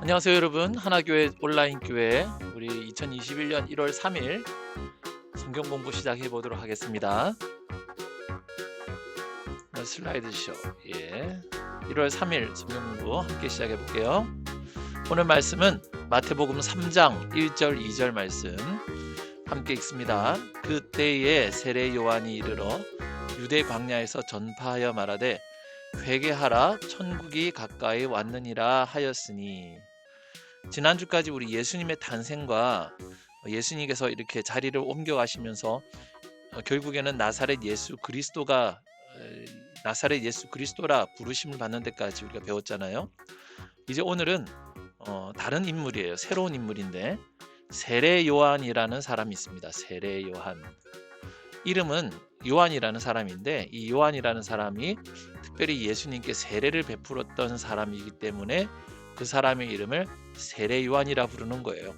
안녕하세요 여러분. 하나교회 온라인 교회 우리 2021년 1월 3일 성경 공부 시작해 보도록 하겠습니다. 슬라이드 쇼. 1월 3일 성경 공부 함께 시작해 볼게요. 오늘 말씀은 마태복음 3장 1절 2절 말씀 함께 읽습니다. 그때에 세례 요한이 이르러 유대 광야에서 전파하여 말하되 회개하라 천국이 가까이 왔느니라 하였으니. 지난주까지 우리 예수님의 탄생과 예수님께서 이렇게 자리를 옮겨가시면서 결국에는 나사렛 예수 그리스도라 부르심을 받는 데까지 우리가 배웠잖아요. 이제 오늘은 다른 인물이에요. 새로운 인물인데 세례 요한이라는 사람이 있습니다. 세례 요한. 이름은 요한이라는 사람인데 이 요한이라는 사람이 특별히 예수님께 세례를 베풀었던 사람이기 때문에 그 사람의 이름을 세례 요한이라 부르는 거예요.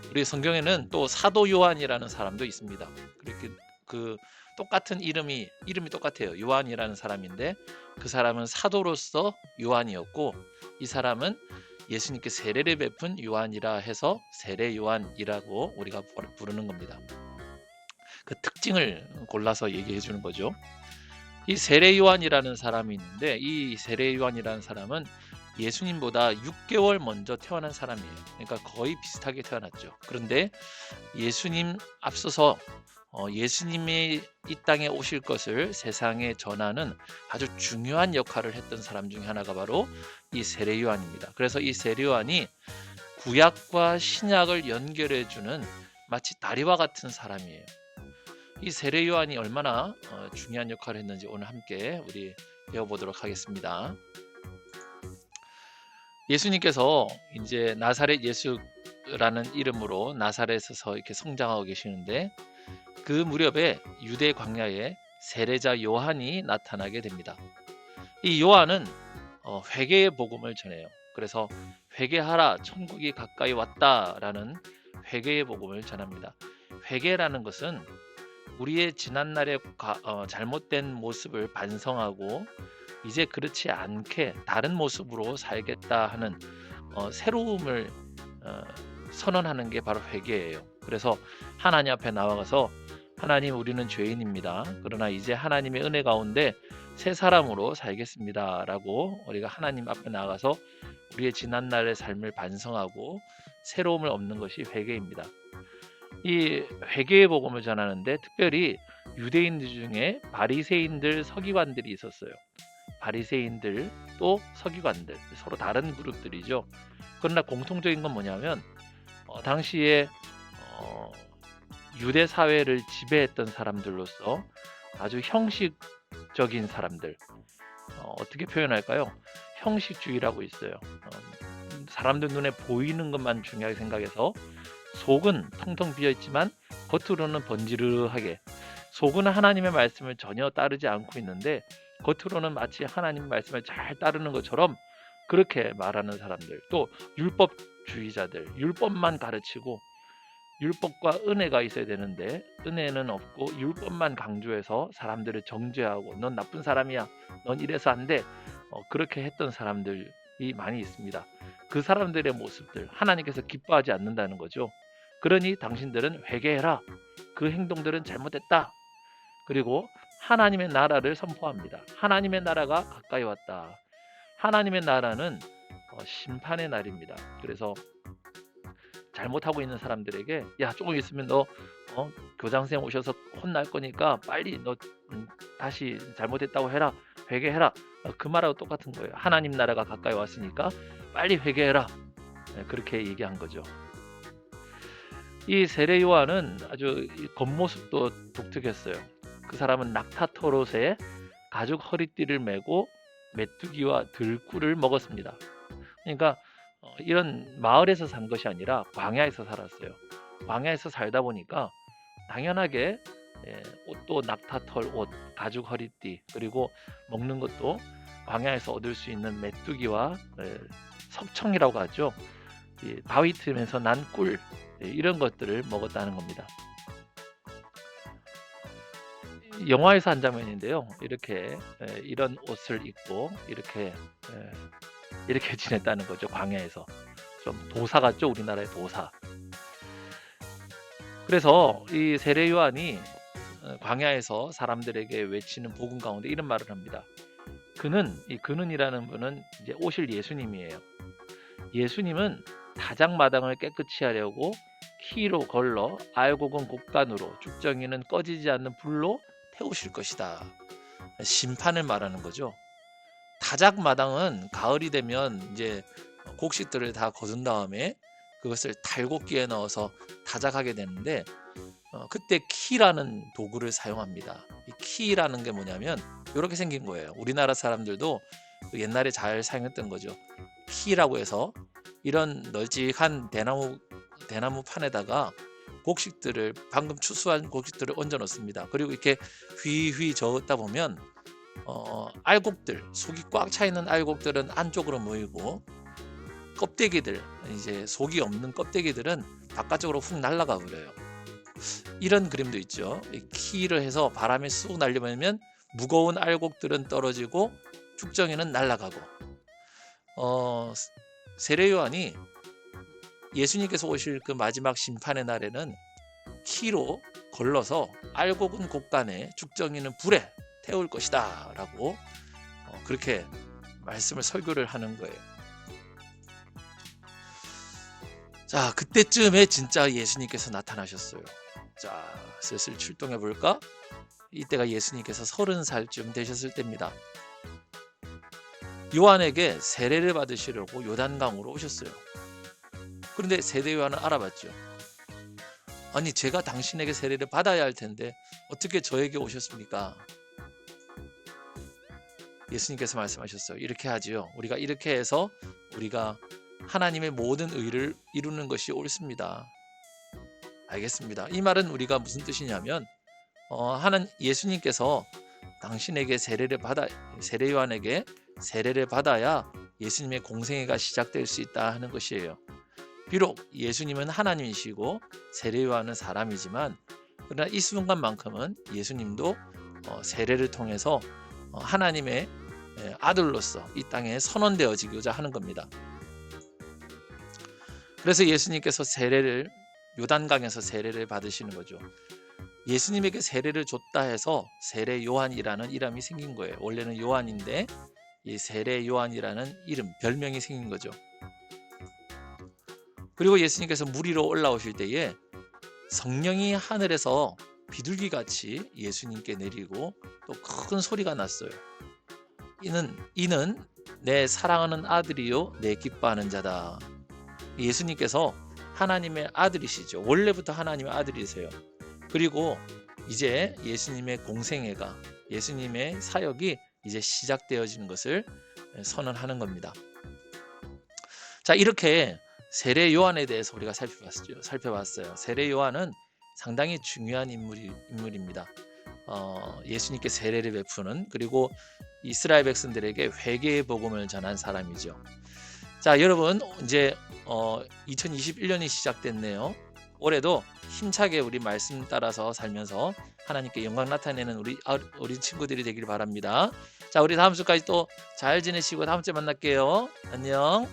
우리 성경에는 또 사도 요한이라는 사람도 있습니다. 그렇게 그 똑같은 이름이 똑같아요. 요한이라는 사람인데 그 사람은 사도로서 요한이었고 이 사람은 예수님께 세례를 베푼 요한이라 해서 세례 요한이라고 우리가 부르는 겁니다. 그 특징을 골라서 얘기해 주는 거죠. 이 세례 요한이라는 사람이 있는데 이 세례 요한이라는 사람은 예수님보다 6개월 먼저 태어난 사람이에요. 그러니까 거의 비슷하게 태어났죠. 그런데 예수님 앞서서 예수님이 이 땅에 오실 것을 세상에 전하는 아주 중요한 역할을 했던 사람 중에 하나가 바로 이 세례 요한입니다. 그래서 이 세례 요한이 구약과 신약을 연결해주는 마치 다리와 같은 사람이에요. 이 세례 요한이 얼마나 중요한 역할을 했는지 오늘 함께 우리 배워보도록 하겠습니다. 예수님께서 이제 나사렛 예수라는 이름으로 나사렛에서 이렇게 성장하고 계시는데 그 무렵에 유대 광야에 세례자 요한이 나타나게 됩니다. 이 요한은 회개의 복음을 전해요. 그래서 회개하라 천국이 가까이 왔다라는 회개의 복음을 전합니다. 회개라는 것은 우리의 지난날의 잘못된 모습을 반성하고 이제 그렇지 않게 다른 모습으로 살겠다 하는 새로움을 선언하는 게 바로 회개예요. 그래서 하나님 앞에 나와가서 하나님 우리는 죄인입니다. 그러나 이제 하나님의 은혜 가운데 새 사람으로 살겠습니다 라고 우리가 하나님 앞에 나가서 우리의 지난날의 삶을 반성하고 새로움을 얻는 것이 회개입니다. 이 회개의 복음을 전하는데 특별히 유대인들 중에 바리새인들 서기관들이 있었어요. 바리새인들 또 서기관들 서로 다른 그룹들이죠. 그러나 공통적인 건 뭐냐면 당시에 유대 사회를 지배했던 사람들로서 아주 형식적인 사람들, 어떻게 표현할까요? 형식주의라고 있어요. 사람들 눈에 보이는 것만 중요하게 생각해서 속은 텅텅 비어있지만 겉으로는 번지르하게, 속은 하나님의 말씀을 전혀 따르지 않고 있는데 겉으로는 마치 하나님 말씀을 잘 따르는 것처럼 그렇게 말하는 사람들, 또 율법주의자들, 율법만 가르치고 율법과 은혜가 있어야 되는데 은혜는 없고 율법만 강조해서 사람들을 정죄하고 넌 나쁜 사람이야, 넌 이래서 안 돼, 그렇게 했던 사람들이 많이 있습니다. 그 사람들의 모습들 하나님께서 기뻐하지 않는다는 거죠. 그러니 당신들은 회개해라, 그 행동들은 잘못됐다, 그리고 하나님의 나라를 선포합니다. 하나님의 나라가 가까이 왔다. 하나님의 나라는 심판의 날입니다. 그래서 잘못하고 있는 사람들에게 야 조금 있으면 너 교장선생님 오셔서 혼날 거니까 빨리 너 다시 잘못했다고 해라, 회개해라, 그 말하고 똑같은 거예요. 하나님 나라가 가까이 왔으니까 빨리 회개해라, 그렇게 얘기한 거죠. 이 세례 요한은 아주 겉모습도 독특했어요. 그 사람은 낙타토롯에 가죽 허리띠를 메고 메뚜기와 들꿀을 먹었습니다. 그러니까 이런 마을에서 산 것이 아니라 광야에서 살았어요. 광야에서 살다 보니까 당연하게 옷도 낙타털 옷, 가죽 허리띠, 그리고 먹는 것도 광야에서 얻을 수 있는 메뚜기와 석청이라고 하죠. 바위 틈에서 난 꿀, 이런 것들을 먹었다는 겁니다. 영화에서 한 장면인데요. 이렇게 이런 옷을 입고 이렇게 지냈다는 거죠. 광야에서. 좀 도사 같죠? 우리나라의 도사. 그래서 이 세례 요한이 광야에서 사람들에게 외치는 복음 가운데 이런 말을 합니다. 이 그는이라는 분은 이제 오실 예수님이에요. 예수님은 다장마당을 깨끗이 하려고 키로 걸러 알곡은 곡간으로 죽정이는 꺼지지 않는 불로 태우실 것이다. 심판을 말하는 거죠. 다작마당은 가을이 되면 이제 곡식들을 다 거둔 다음에 그것을 달곡기에 넣어서 다작하게 되는데 그때 키라는 도구를 사용합니다. 이 키라는 게 뭐냐면 이렇게 생긴 거예요. 우리나라 사람들도 옛날에 잘 사용했던 거죠. 키라고 해서 이런 널찍한 대나무 판에다가 곡식들을 방금 추수한 곡식들을 얹어 놓습니다. 그리고 이렇게 휘휘 저었다 보면 알곡들, 속이 꽉 차 있는 알곡들은 안쪽으로 모이고 껍데기들, 이제 속이 없는 껍데기들은 바깥쪽으로 훅 날아가 버려요. 이런 그림도 있죠. 키를 해서 바람에 쑥 날려버리면 무거운 알곡들은 떨어지고 죽정이는 날아가고. 세례 요한이 예수님께서 오실 그 마지막 심판의 날에는 키로 걸러서 알곡은 곡간에 죽정이는 불에 태울 것이다 라고 그렇게 말씀을 설교를 하는 거예요. 자, 그때쯤에 진짜 예수님께서 나타나셨어요. 자, 슬슬 출동해 볼까? 이때가 예수님께서 30살쯤 되셨을 때입니다. 요한에게 세례를 받으시려고 요단강으로 오셨어요. 그런데 세례 요한은 알아봤죠. 아니, 제가 당신에게 세례를 받아야 할 텐데 어떻게 저에게 오셨습니까? 예수님께서 말씀하셨어요. 이렇게 하지요. 우리가 이렇게 해서 우리가 하나님의 모든 의를 이루는 것이 옳습니다. 알겠습니다. 이 말은 우리가 무슨 뜻이냐면 예수님께서 당신에게 세례 요한에게 세례를 받아야 예수님의 공생애가 시작될 수 있다 하는 것이에요. 비록 예수님은 하나님이시고 세례 요한은 사람이지만 그러나 이 순간만큼은 예수님도 세례를 통해서 하나님의 아들로서 이 땅에 선언되어지고자 하는 겁니다. 그래서 예수님께서 요단강에서 세례를 받으시는 거죠. 예수님에게 세례를 줬다 해서 세례 요한이라는 이름이 생긴 거예요. 원래는 요한인데 이 세례 요한이라는 이름, 별명이 생긴 거죠. 그리고 예수님께서 물 위로 올라오실 때에 성령이 하늘에서 비둘기같이 예수님께 내리고 또 큰 소리가 났어요. 이는 내 사랑하는 아들이요 내 기뻐하는 자다. 예수님께서 하나님의 아들이시죠. 원래부터 하나님의 아들이세요. 그리고 이제 예수님의 공생애가, 예수님의 사역이 이제 시작되어지는 것을 선언하는 겁니다. 자, 이렇게 세례 요한에 대해서 우리가 살펴봤어요. 세례 요한은 상당히 중요한 인물입니다. 예수님께 세례를 베푸는, 그리고 이스라엘 백성들에게 회개의 복음을 전한 사람이죠. 자, 여러분, 이제 2021년이 시작됐네요. 올해도 힘차게 우리 말씀 따라서 살면서 하나님께 영광 나타내는 우리 어린 친구들이 되길 바랍니다. 자, 우리 다음 주까지 또 잘 지내시고 다음 주에 만날게요. 안녕.